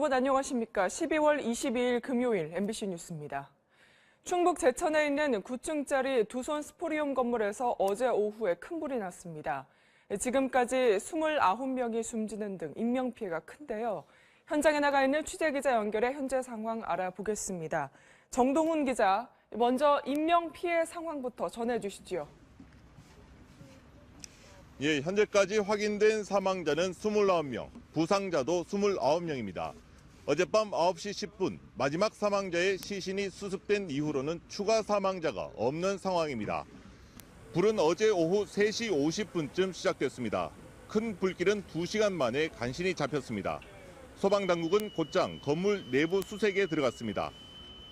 여러분 안녕하십니까? 12월 22일 금요일 MBC 뉴스입니다. 충북 제천에 있는 9층짜리 두손 스포리움 건물에서 어제 오후에 큰 불이 났습니다. 지금까지 29명이 숨지는 등 인명피해가 큰데요. 현장에 나가 있는 취재기자 연결해 현재 상황 알아보겠습니다. 정동훈 기자, 먼저 인명피해 상황부터 전해주시죠. 예, 현재까지 확인된 사망자는 29명, 부상자도 29명입니다. 어젯밤 9시 10분 마지막 사망자의 시신이 수습된 이후로는 추가 사망자가 없는 상황입니다. 불은 어제 오후 3시 50분쯤 시작됐습니다. 큰 불길은 2시간 만에 간신히 잡혔습니다. 소방당국은 곧장 건물 내부 수색에 들어갔습니다.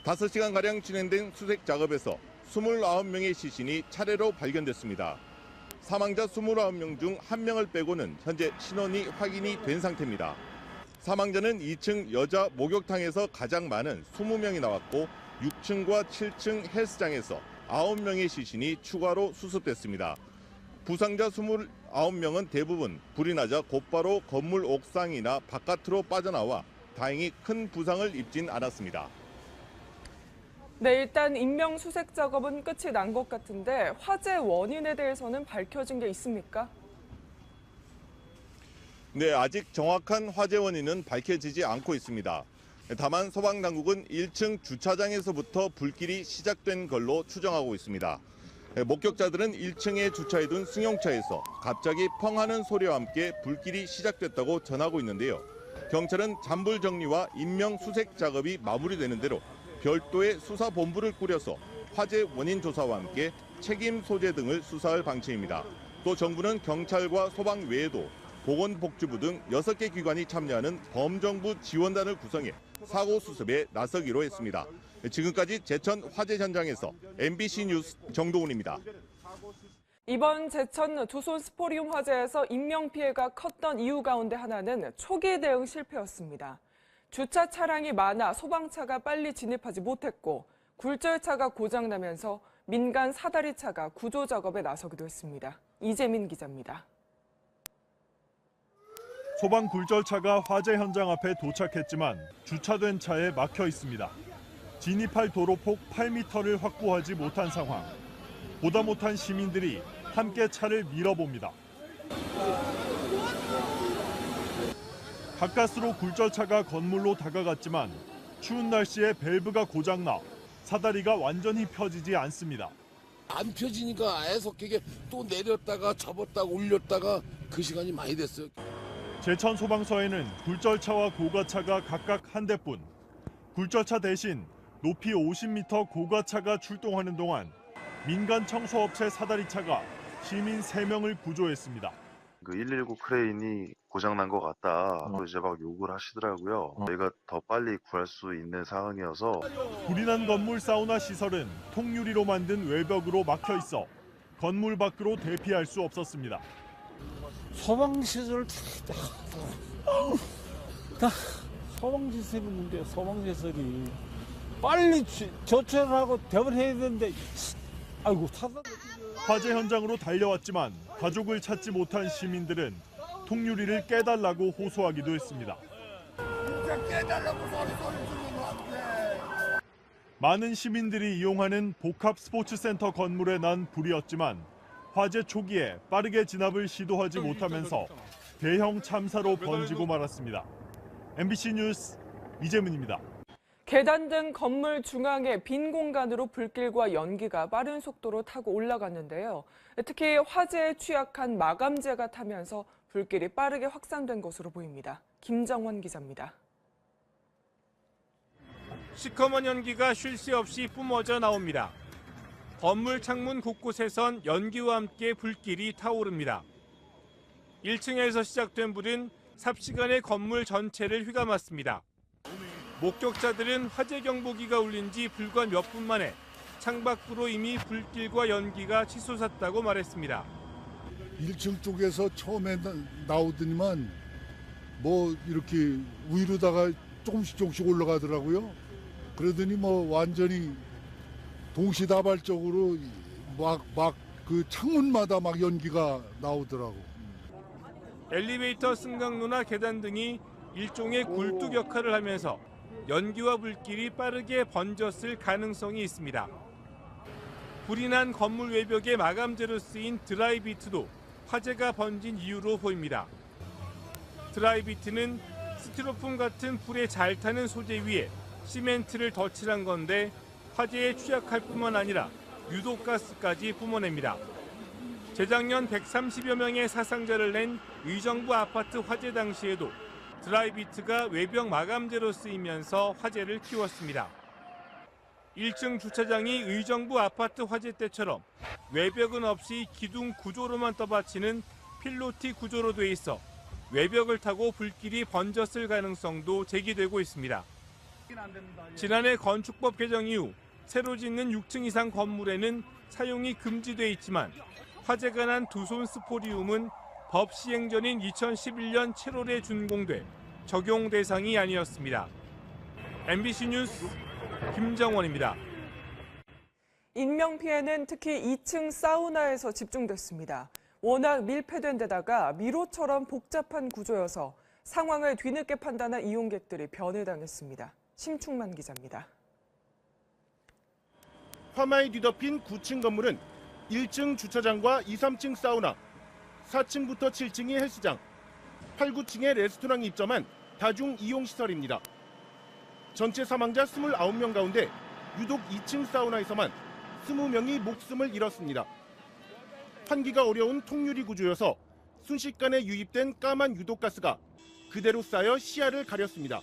5시간가량 진행된 수색 작업에서 29명의 시신이 차례로 발견됐습니다. 사망자 29명 중 1명을 빼고는 현재 신원이 확인이 된 상태입니다. 사망자는 2층 여자 목욕탕에서 가장 많은 20명이 나왔고 6층과 7층 헬스장에서 9명의 시신이 추가로 수습됐습니다. 부상자 29명은 대부분 불이 나자 곧바로 건물 옥상이나 바깥으로 빠져나와 다행히 큰 부상을 입진 않았습니다. 네, 일단 인명 수색 작업은 끝이 난 것 같은데 화재 원인에 대해서는 밝혀진 게 있습니까? 네, 아직 정확한 화재 원인은 밝혀지지 않고 있습니다. 다만 소방당국은 1층 주차장에서부터 불길이 시작된 걸로 추정하고 있습니다. 목격자들은 1층에 주차해둔 승용차에서 갑자기 펑 하는 소리와 함께 불길이 시작됐다고 전하고 있는데요. 경찰은 잔불 정리와 인명 수색 작업이 마무리되는 대로 별도의 수사본부를 꾸려서 화재 원인 조사와 함께 책임 소재 등을 수사할 방침입니다. 또 정부는 경찰과 소방 외에도 보건복지부 등 6개 기관이 참여하는 범정부 지원단을 구성해 사고 수습에 나서기로 했습니다. 지금까지 제천 화재 현장에서 MBC 뉴스 정동훈입니다. 이번 제천 두손 스포리움 화재에서 인명피해가 컸던 이유 가운데 하나는 초기 대응 실패였습니다. 주차 차량이 많아 소방차가 빨리 진입하지 못했고 굴절차가 고장나면서 민간 사다리차가 구조 작업에 나서기도 했습니다. 이재민 기자입니다. 소방 굴절차가 화재 현장 앞에 도착했지만 주차된 차에 막혀 있습니다. 진입할 도로폭 8m를 확보하지 못한 상황. 보다 못한 시민들이 함께 차를 밀어봅니다. 가까스로 굴절차가 건물로 다가갔지만 추운 날씨에 밸브가 고장나 사다리가 완전히 펴지지 않습니다. 안 펴지니까 애석하게 또 내렸다가 접었다가 올렸다가 그 시간이 많이 됐어요. 제천 소방서에는 굴절차와 고가차가 각각 한 대뿐. 굴절차 대신 높이 50m 고가차가 출동하는 동안 민간 청소업체 사다리차가 시민 3명을 구조했습니다. 그 119 크레인이 고장난 것 같다. 이제 막 욕을 하시더라고요. 저희가 더 빨리 구할 수 있는 상황이어서. 불이 난 건물 사우나 시설은 통유리로 만든 외벽으로 막혀 있어 건물 밖으로 대피할 수 없었습니다. 소방시설 다 소방시설이 문제예요. 소방시설이 빨리 조처를 하고 대응을 해야 되는데 아이고 타다. 화재 현장으로 달려왔지만 가족을 찾지 못한 시민들은 통유리를 깨달라고 호소하기도 했습니다. 많은 시민들이 이용하는 복합 스포츠센터 건물에 난 불이었지만 화재 초기에 빠르게 진압을 시도하지 못하면서 대형 참사로 번지고 말았습니다. MBC 뉴스 이재문입니다. 계단 등 건물 중앙의 빈 공간으로 불길과 연기가 빠른 속도로 타고 올라갔는데요. 특히 화재에 취약한 마감재가 타면서 불길이 빠르게 확산된 것으로 보입니다. 김정원 기자입니다. 시커먼 연기가 쉴 새 없이 뿜어져 나옵니다. 건물 창문 곳곳에선 연기와 함께 불길이 타오릅니다. 1층에서 시작된 불은 삽시간에 건물 전체를 휘감았습니다. 목격자들은 화재 경보기가 울린 지 불과 몇 분 만에 창밖으로 이미 불길과 연기가 치솟았다고 말했습니다. 1층 쪽에서 처음에 나오더니만 뭐 이렇게 위로다가 조금씩 올라가더라고요. 그러더니 뭐 완전히 동시다발적으로 막 그 창문마다 막 연기가 나오더라고. 엘리베이터 승강로나 계단 등이 일종의 굴뚝 역할을 하면서 연기와 불길이 빠르게 번졌을 가능성이 있습니다. 불이 난 건물 외벽의 마감재로 쓰인 드라이비트도 화재가 번진 이유로 보입니다. 드라이비트는 스티로폼 같은 불에 잘 타는 소재 위에 시멘트를 덧칠한 건데 화재에 취약할 뿐만 아니라 유독가스까지 뿜어냅니다. 재작년 130여 명의 사상자를 낸 의정부 아파트 화재 당시에도 드라이비트가 외벽 마감재로 쓰이면서 화재를 키웠습니다. 1층 주차장이 의정부 아파트 화재 때처럼 외벽은 없이 기둥 구조로만 떠받치는 필로티 구조로 돼 있어 외벽을 타고 불길이 번졌을 가능성도 제기되고 있습니다. 지난해 건축법 개정 이후 새로 짓는 6층 이상 건물에는 사용이 금지돼 있지만 화재가 난 두손 스포리움은 법 시행 전인 2011년 7월에 준공돼 적용 대상이 아니었습니다. MBC 뉴스 김정원입니다. 인명피해는 특히 2층 사우나에서 집중됐습니다. 워낙 밀폐된 데다가 미로처럼 복잡한 구조여서 상황을 뒤늦게 판단한 이용객들이 변해당했습니다. 심충만 기자입니다. 화마에 뒤덮인 9층 건물은 1층 주차장과 2, 3층 사우나, 4층부터 7층이 헬스장, 8, 9층에 레스토랑이 입점한 다중 이용시설입니다. 전체 사망자 29명 가운데 유독 2층 사우나에서만 20명이 목숨을 잃었습니다. 환기가 어려운 통유리 구조여서 순식간에 유입된 까만 유독가스가 그대로 쌓여 시야를 가렸습니다.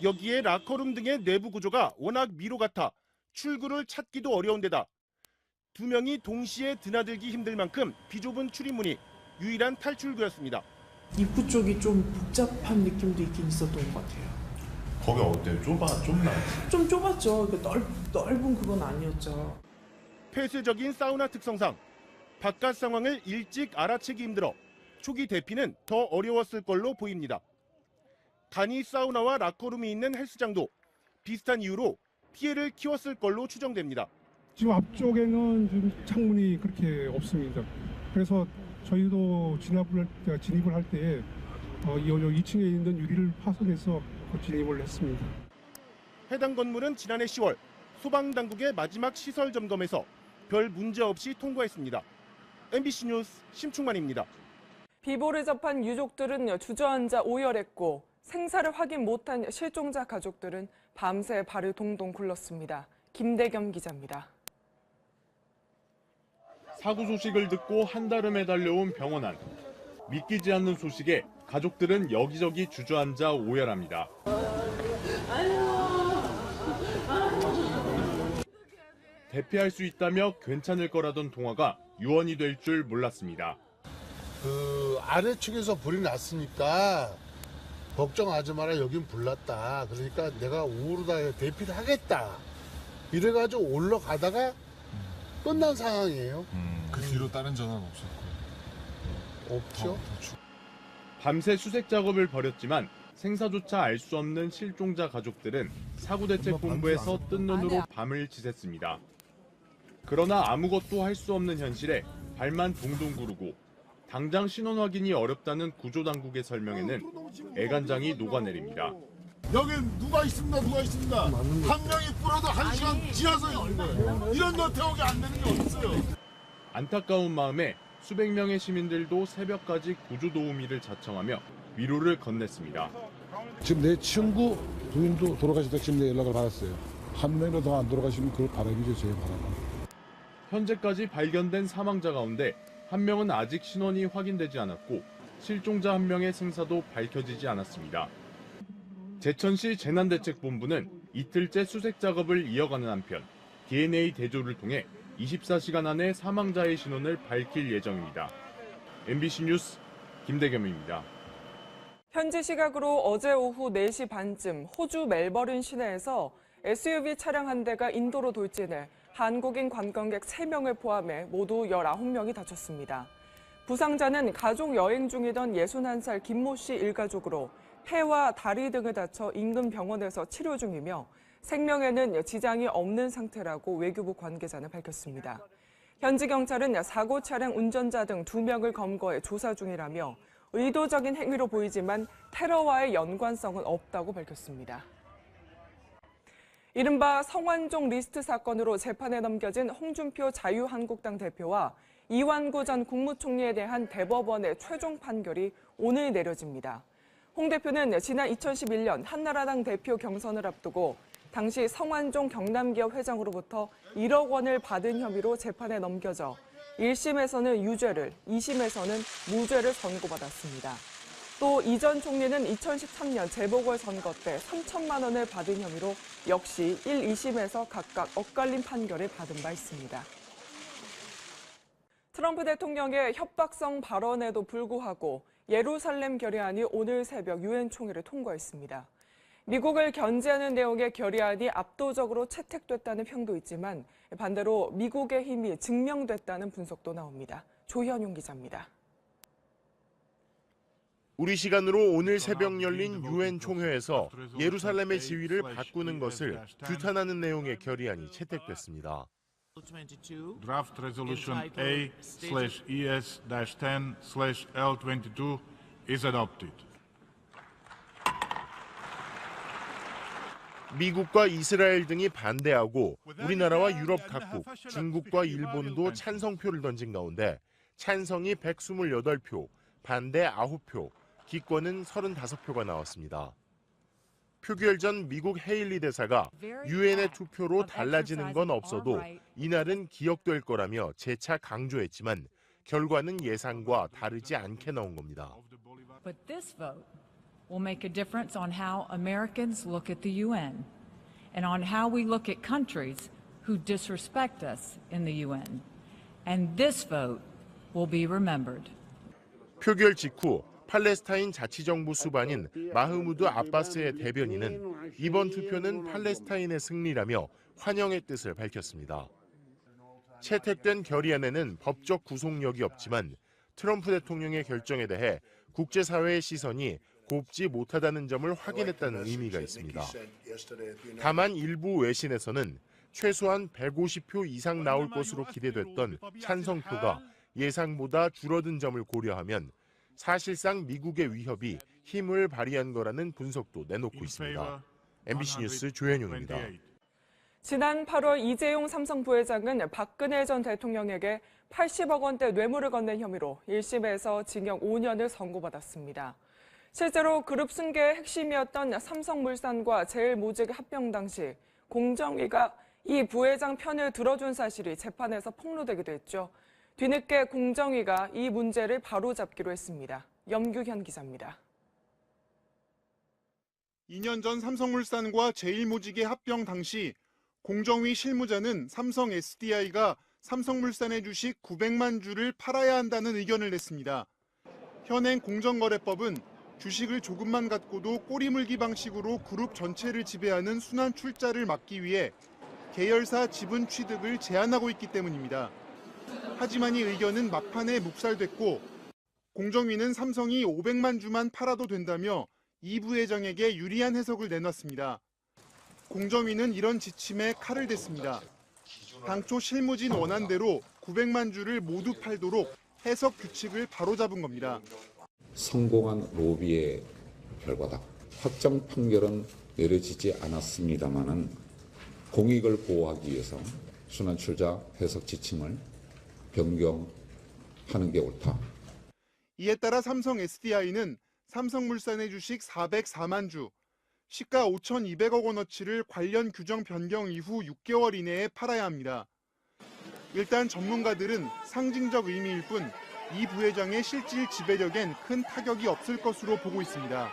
여기에 라커룸 등의 내부 구조가 워낙 미로 같아 출구를 찾기도 어려운 데다 2명이 동시에 드나들기 힘들 만큼 비좁은 출입문이 유일한 탈출구였습니다. 입구 쪽이 좀 복잡한 느낌도 있긴 있었던 것 같아요. 거기 어때요? 좁나요? 좀 좁았죠. 넓은 그건 아니었죠. 폐쇄적인 사우나 특성상 바깥 상황을 일찍 알아채기 힘들어 초기 대피는 더 어려웠을 걸로 보입니다. 간이 사우나와 라커룸이 있는 헬스장도 비슷한 이유로 피해를 키웠을 걸로 추정됩니다. 지금 앞쪽에는 좀 창문이 그렇게 없습니다. 그래서 저희도 진입을 할 때에 2층에 있는 유리를 파손해서 진입을 했습니다. 해당 건물은 지난해 10월 소방당국의 마지막 시설 점검에서 별 문제 없이 통과했습니다. MBC 뉴스 심충만입니다. 비보를 접한 유족들은 주저앉아 오열했고 생사를 확인 못한 실종자 가족들은 밤새 발을 동동 굴렀습니다. 김대겸 기자입니다. 사고 소식을 듣고 한달음에 달려온 병원 안. 믿기지 않는 소식에 가족들은 여기저기 주저앉아 오열합니다. 대피할 수 있다며 괜찮을 거라던 동화가 유언이 될 줄 몰랐습니다. 그 아래측에서 불이 났으니까 걱정하지 마라, 여긴 불났다. 그러니까 내가 우르다 대피를 하겠다. 이래가지고 올라가다가 끝난 상황이에요. 그 뒤로 다른 전화는 없었고. 없죠. 밤새 수색 작업을 벌였지만 생사조차 알 수 없는 실종자 가족들은 사고대책본부에서 뜬 눈으로 밤을 지샜습니다. 그러나 아무것도 할 수 없는 현실에 발만 동동 구르고 당장 신원 확인이 어렵다는 구조당국의 설명에는 애간장이 녹아내립니다. 여긴 누가 있습니다. 한 명이 불어도 1시간 지나서 있는 거예요. 이런 너태우기 안 되는 게 어딨어요. 안타까운 마음에 수백 명의 시민들도 새벽까지 구조도우미를 자청하며 위로를 건넸습니다. 지금 내 친구 부인도 돌아가셨다 지금 내 연락을 받았어요. 한 명이라도 더 안 돌아가시면 그걸 바람이죠, 제 바람. 현재까지 발견된 사망자 가운데 한 명은 아직 신원이 확인되지 않았고 실종자 한 명의 생사도 밝혀지지 않았습니다. 제천시 재난대책본부는 이틀째 수색 작업을 이어가는 한편 DNA 대조를 통해 24시간 안에 사망자의 신원을 밝힐 예정입니다. MBC 뉴스 김대겸입니다. 현지 시각으로 어제 오후 4시 반쯤 호주 멜버른 시내에서 SUV 차량 한 대가 인도로 돌진해 한국인 관광객 3명을 포함해 모두 19명이 다쳤습니다. 부상자는 가족 여행 중이던 61살 김모 씨 일가족으로 폐와 다리 등을 다쳐 인근 병원에서 치료 중이며 생명에는 지장이 없는 상태라고 외교부 관계자는 밝혔습니다. 현지 경찰은 사고 차량 운전자 등 2명을 검거해 조사 중이라며 의도적인 행위로 보이지만 테러와의 연관성은 없다고 밝혔습니다. 이른바 성완종 리스트 사건으로 재판에 넘겨진 홍준표 자유한국당 대표와 이완구 전 국무총리에 대한 대법원의 최종 판결이 오늘 내려집니다. 홍 대표는 지난 2011년 한나라당 대표 경선을 앞두고 당시 성완종 경남기업 회장으로부터 1억 원을 받은 혐의로 재판에 넘겨져 1심에서는 유죄를, 2심에서는 무죄를 선고받았습니다. 또 이 전 총리는 2013년 재보궐선거 때 3천만 원을 받은 혐의로 역시 1, 2심에서 각각 엇갈린 판결을 받은 바 있습니다. 트럼프 대통령의 협박성 발언에도 불구하고 예루살렘 결의안이 오늘 새벽 유엔 총회를 통과했습니다. 미국을 견제하는 내용의 결의안이 압도적으로 채택됐다는 평도 있지만 반대로 미국의 힘이 증명됐다는 분석도 나옵니다. 조현용 기자입니다. 우리 시간으로 오늘 새벽 열린 유엔 총회에서 예루살렘의 지위를 바꾸는 것을 규탄하는 내용의 결의안이 채택됐습니다. Draft Resolution A/ES-10/L22 is adopted. 미국과 이스라엘 등이 반대하고 우리나라와 유럽 각국, 중국과 일본도 찬성표를 던진 가운데 찬성이 128표, 반대 9표, 기권은 35표가 나왔습니다. 표결 전 미국 헤일리 대사가 유엔의 투표로 달라지는 건 없어도 이날은 기억될 거라며 재차 강조했지만 결과는 예상과 다르지 않게 나온 겁니다. But this vote will make a difference on how Americans look at the UN and on how we look at countries who disrespect us in the UN. And this vote will be remembered. 표결 직후 팔레스타인 자치정부 수반인 마흐무드 아바스의 대변인은 이번 투표는 팔레스타인의 승리라며 환영의 뜻을 밝혔습니다. 채택된 결의안에는 법적 구속력이 없지만 트럼프 대통령의 결정에 대해 국제사회의 시선이 곱지 못하다는 점을 확인했다는 의미가 있습니다. 다만 일부 외신에서는 최소한 150표 이상 나올 것으로 기대됐던 찬성표가 예상보다 줄어든 점을 고려하면 사실상 미국의 위협이 힘을 발휘한 거라는 분석도 내놓고 있습니다. MBC 뉴스 조현용입니다. 지난 8월 이재용 삼성 부회장은 박근혜 전 대통령에게 80억 원대 뇌물을 건넨 혐의로 1심에서 징역 5년을 선고받았습니다. 실제로 그룹 승계의 핵심이었던 삼성물산과 제일모직 합병 당시 공정위가 이 부회장 편을 들어준 사실이 재판에서 폭로되기도 했죠. 뒤늦게 공정위가 이 문제를 바로잡기로 했습니다. 염규현 기자입니다. 2년 전 삼성물산과 제일모직의 합병 당시 공정위 실무자는 삼성 SDI가 삼성물산의 주식 900만 주를 팔아야 한다는 의견을 냈습니다. 현행 공정거래법은 주식을 조금만 갖고도 꼬리물기 방식으로 그룹 전체를 지배하는 순환 출자를 막기 위해 계열사 지분 취득을 제한하고 있기 때문입니다. 하지만 이 의견은 막판에 묵살됐고 공정위는 삼성이 500만 주만 팔아도 된다며 이 부회장에게 유리한 해석을 내놨습니다. 공정위는 이런 지침에 칼을 댔습니다. 당초 실무진 원안대로 900만 주를 모두 팔도록 해석 규칙을 바로잡은 겁니다. 성공한 로비의 결과다. 확정 판결은 내려지지 않았습니다마는 공익을 보호하기 위해서 순환출자 해석 지침을 변경하는 게 옳다. 이에 따라 삼성 SDI는 삼성물산의 주식 404만 주, 시가 5,200억 원어치를 관련 규정 변경 이후 6개월 이내에 팔아야 합니다. 일단 전문가들은 상징적 의미일 뿐 이 부회장의 실질 지배력엔 큰 타격이 없을 것으로 보고 있습니다.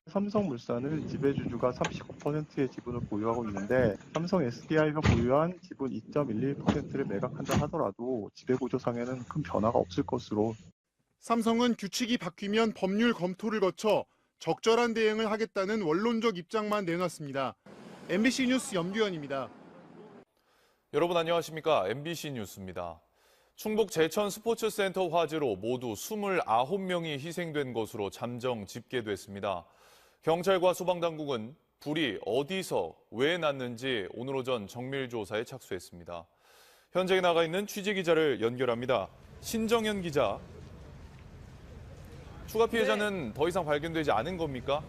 삼성물산은 지배주주가 39%의 지분을 보유하고 있는데 삼성 SDI가 보유한 지분 2.11%를 매각한다 하더라도 지배구조상에는 큰 변화가 없을 것으로. 삼성은 규칙이 바뀌면 법률 검토를 거쳐 적절한 대응을 하겠다는 원론적 입장만 내놨습니다. MBC 뉴스 염규현입니다. 여러분 안녕하십니까? MBC 뉴스입니다. 충북 제천 스포츠센터 화재로 모두 29명이 희생된 것으로 잠정 집계됐습니다. 경찰과 소방당국은 불이 어디서 왜 났는지 오늘 오전 정밀 조사에 착수했습니다. 현장에 나가 있는 취재기자를 연결합니다. 신정현 기자. 추가 피해자는 더 이상 발견되지 않은 겁니까?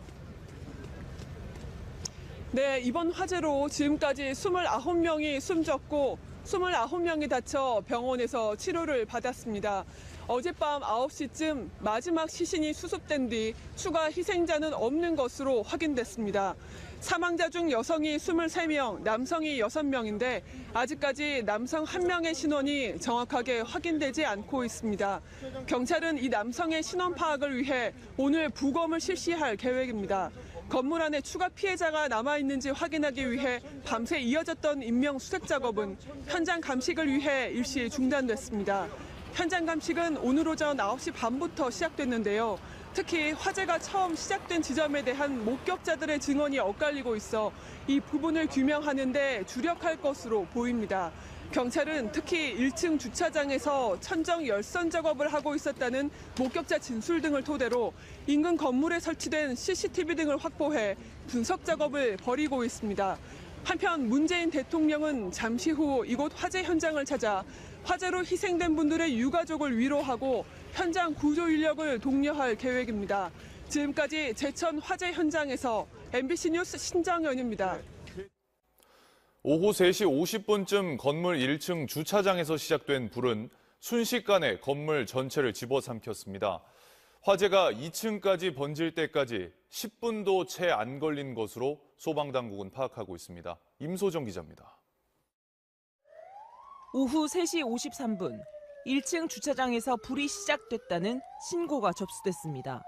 네, 이번 화재로 지금까지 29명이 숨졌고 29명이 다쳐 병원에서 치료를 받았습니다. 어젯밤 9시쯤 마지막 시신이 수습된 뒤 추가 희생자는 없는 것으로 확인됐습니다. 사망자 중 여성이 23명, 남성이 6명인데 아직까지 남성 1명의 신원이 정확하게 확인되지 않고 있습니다. 경찰은 이 남성의 신원 파악을 위해 오늘 부검을 실시할 계획입니다. 건물 안에 추가 피해자가 남아있는지 확인하기 위해 밤새 이어졌던 인명 수색 작업은 현장 감식을 위해 일시 중단됐습니다. 현장 감식은 오늘 오전 9시 반부터 시작됐는데요. 특히 화재가 처음 시작된 지점에 대한 목격자들의 증언이 엇갈리고 있어 이 부분을 규명하는 데 주력할 것으로 보입니다. 경찰은 특히 1층 주차장에서 천정 열선 작업을 하고 있었다는 목격자 진술 등을 토대로 인근 건물에 설치된 CCTV 등을 확보해 분석 작업을 벌이고 있습니다. 한편 문재인 대통령은 잠시 후 이곳 화재 현장을 찾아 화재로 희생된 분들의 유가족을 위로하고 현장 구조 인력을 독려할 계획입니다. 지금까지 제천 화재 현장에서 MBC 뉴스 신정연입니다. 오후 3시 50분쯤 건물 1층 주차장에서 시작된 불은 순식간에 건물 전체를 집어삼켰습니다. 화재가 2층까지 번질 때까지 10분도 채 안 걸린 것으로 소방당국은 파악하고 있습니다. 임소정 기자입니다. 오후 3시 53분, 1층 주차장에서 불이 시작됐다는 신고가 접수됐습니다.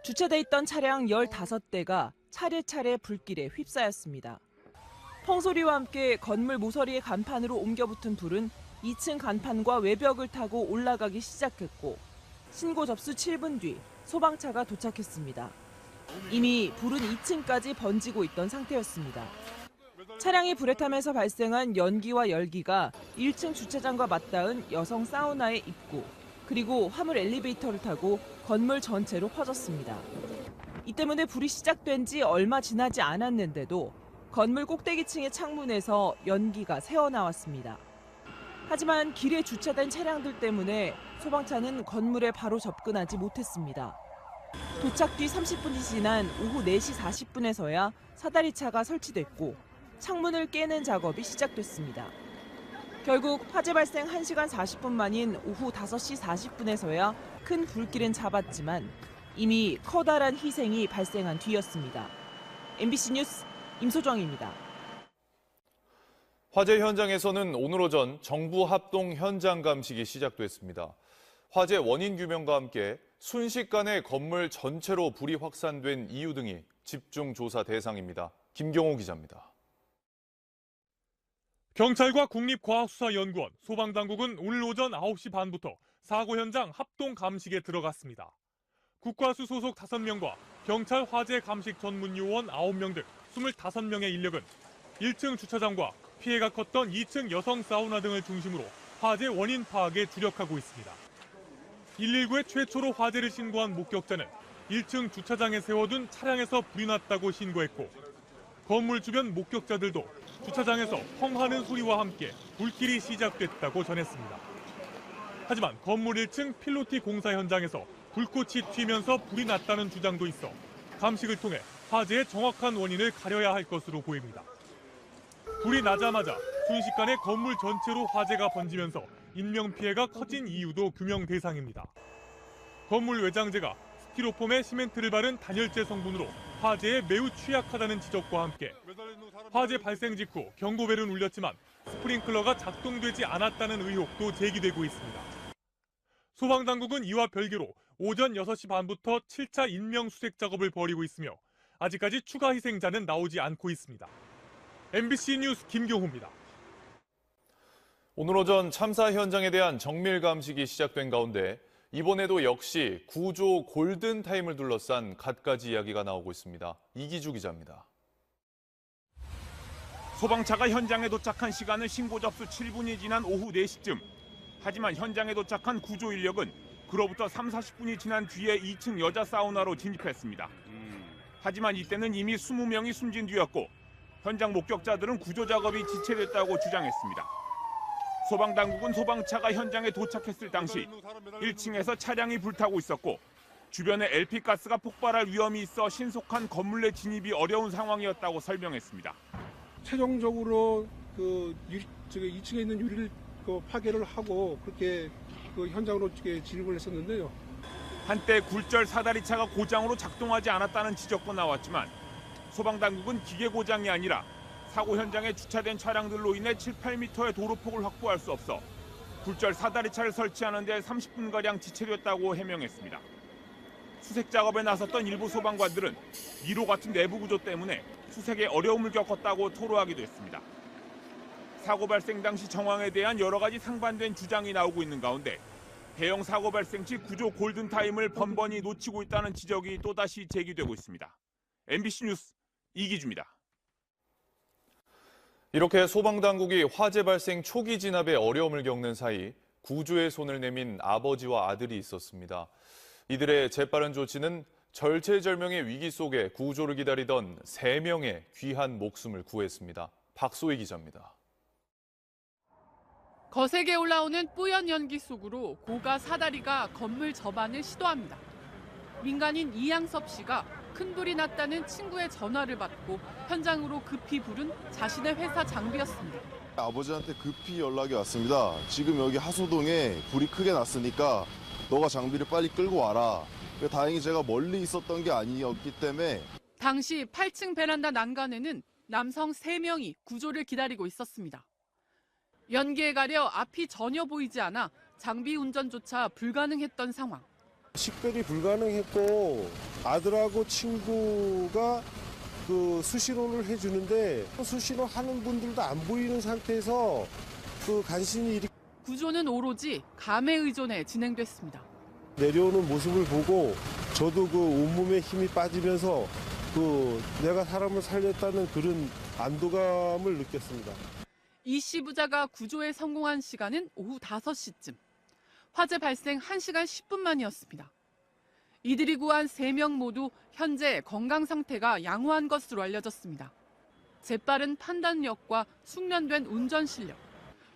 주차돼 있던 차량 15대가 차례차례 불길에 휩싸였습니다. 펑소리와 함께 건물 모서리의 간판으로 옮겨붙은 불은 2층 간판과 외벽을 타고 올라가기 시작했고 신고 접수 7분 뒤 소방차가 도착했습니다. 이미 불은 2층까지 번지고 있던 상태였습니다. 차량이 불에 타면서 발생한 연기와 열기가 1층 주차장과 맞닿은 여성 사우나의 입구, 그리고 화물 엘리베이터를 타고 건물 전체로 퍼졌습니다. 이 때문에 불이 시작된 지 얼마 지나지 않았는데도 건물 꼭대기층의 창문에서 연기가 새어나왔습니다. 하지만 길에 주차된 차량들 때문에 소방차는 건물에 바로 접근하지 못했습니다. 도착 뒤 30분이 지난 오후 4시 40분에서야 사다리차가 설치됐고 창문을 깨는 작업이 시작됐습니다. 결국 화재 발생 1시간 40분 만인 오후 5시 40분에서야 큰 불길은 잡았지만 이미 커다란 희생이 발생한 뒤였습니다. MBC 뉴스 임소정입니다. 화재 현장에서는 오늘 오전 정부 합동 현장 감식이 시작됐습니다. 화재 원인 규명과 함께 순식간에 건물 전체로 불이 확산된 이유 등이 집중 조사 대상입니다. 김경호 기자입니다. 경찰과 국립과학수사연구원, 소방당국은 오늘 오전 9시 반부터 사고 현장 합동 감식에 들어갔습니다. 국과수 소속 5명과 경찰 화재 감식 전문 요원 9명 등 25명의 인력은 1층 주차장과 피해가 컸던 2층 여성 사우나 등을 중심으로 화재 원인 파악에 주력하고 있습니다. 119에 최초로 화재를 신고한 목격자는 1층 주차장에 세워둔 차량에서 불이 났다고 신고했고 건물 주변 목격자들도 주차장에서 펑하는 소리와 함께 불길이 시작됐다고 전했습니다. 하지만 건물 1층 필로티 공사 현장에서 불꽃이 튀면서 불이 났다는 주장도 있어 감식을 통해 화재의 정확한 원인을 가려야 할 것으로 보입니다. 불이 나자마자 순식간에 건물 전체로 화재가 번지면서 인명피해가 커진 이유도 규명 대상입니다. 건물 외장재가 스티로폼에 시멘트를 바른 단열재 성분으로 화재에 매우 취약하다는 지적과 함께 화재 발생 직후 경고벨은 울렸지만 스프링클러가 작동되지 않았다는 의혹도 제기되고 있습니다. 소방당국은 이와 별개로 오전 6시 반부터 7차 인명수색 작업을 벌이고 있으며 아직까지 추가 희생자는 나오지 않고 있습니다. MBC 뉴스 김경호입니다. 오늘 오전 참사 현장에 대한 정밀 감식이 시작된 가운데 이번에도 역시 구조 골든타임을 둘러싼 갖가지 이야기가 나오고 있습니다. 이기주 기자입니다. 소방차가 현장에 도착한 시간은 신고 접수 7분이 지난 오후 4시쯤. 하지만 현장에 도착한 구조 인력은 그로부터 30-40분이 지난 뒤에 2층 여자 사우나로 진입했습니다. 하지만 이때는 이미 20명이 숨진 뒤였고 현장 목격자들은 구조 작업이 지체됐다고 주장했습니다. 소방당국은 소방차가 현장에 도착했을 당시 1층에서 차량이 불타고 있었고 주변에 LP가스가 폭발할 위험이 있어 신속한 건물 내 진입이 어려운 상황이었다고 설명했습니다. 최종적으로 2층에 있는 유리를 파괴를 하고 그렇게 현장으로 진입을 했었는데요. 한때 굴절 사다리차가 고장으로 작동하지 않았다는 지적도 나왔지만 소방당국은 기계 고장이 아니라 사고 현장에 주차된 차량들로 인해 7, 8m의 도로폭을 확보할 수 없어 굴절 사다리차를 설치하는 데 30분가량 지체됐다고 해명했습니다. 수색 작업에 나섰던 일부 소방관들은 미로 같은 내부 구조 때문에 수색에 어려움을 겪었다고 토로하기도 했습니다. 사고 발생 당시 정황에 대한 여러 가지 상반된 주장이 나오고 있는 가운데 대형 사고 발생 시 구조 골든타임을 번번이 놓치고 있다는 지적이 또다시 제기되고 있습니다. MBC 뉴스 이기주입니다. 이렇게 소방당국이 화재 발생 초기 진압에 어려움을 겪는 사이 구조에 손을 내민 아버지와 아들이 있었습니다. 이들의 재빠른 조치는 절체절명의 위기 속에 구조를 기다리던 3명의 귀한 목숨을 구했습니다. 박소희 기자입니다. 거세게 올라오는 뿌연 연기 속으로 고가 사다리가 건물 접안을 시도합니다. 민간인 이양섭 씨가 큰 불이 났다는 친구의 전화를 받고 현장으로 급히 부른 자신의 회사 장비였습니다. 아버지한테 급히 연락이 왔습니다. 지금 여기 하소동에 불이 크게 났으니까 너가 장비를 빨리 끌고 와라. 다행히 제가 멀리 있었던 게 아니었기 때문에. 당시 8층 베란다 난간에는 남성 3명이 구조를 기다리고 있었습니다. 연기에 가려 앞이 전혀 보이지 않아 장비 운전조차 불가능했던 상황. 식별이 불가능했고 아들하고 친구가 수신호를 해주는데 수신호 하는 분들도 안 보이는 상태에서 간신히 구조는 오로지 감에 의존해 진행됐습니다. 내려오는 모습을 보고 저도 온몸에 힘이 빠지면서 내가 사람을 살렸다는 그런 안도감을 느꼈습니다. 이 씨 부자가 구조에 성공한 시간은 오후 5시쯤. 화재 발생 1시간 10분 만이었습니다. 이들이 구한 3명 모두 현재 건강 상태가 양호한 것으로 알려졌습니다. 재빠른 판단력과 숙련된 운전 실력,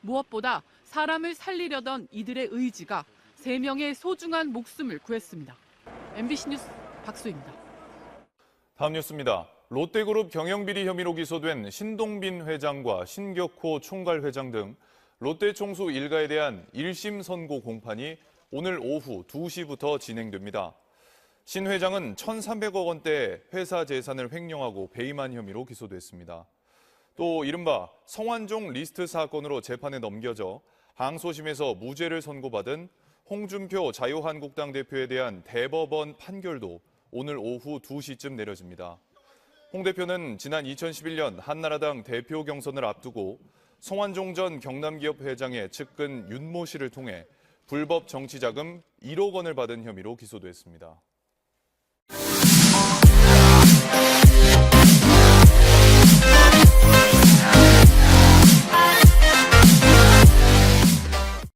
무엇보다 사람을 살리려던 이들의 의지가 3명의 소중한 목숨을 구했습니다. MBC 뉴스 박소희입니다. 다음 뉴스입니다. 롯데그룹 경영비리 혐의로 기소된 신동빈 회장과 신격호 총괄회장 등 롯데 총수 일가에 대한 1심 선고 공판이 오늘 오후 2시부터 진행됩니다. 신 회장은 1,300억 원대 회사 재산을 횡령하고 배임한 혐의로 기소됐습니다. 또 이른바 성완종 리스트 사건으로 재판에 넘겨져 항소심에서 무죄를 선고받은 홍준표 자유한국당 대표에 대한 대법원 판결도 오늘 오후 2시쯤 내려집니다. 홍 대표는 지난 2011년 한나라당 대표 경선을 앞두고 성완종 전 경남기업 회장의 측근 윤모 씨를 통해 불법 정치자금 1억 원을 받은 혐의로 기소됐습니다.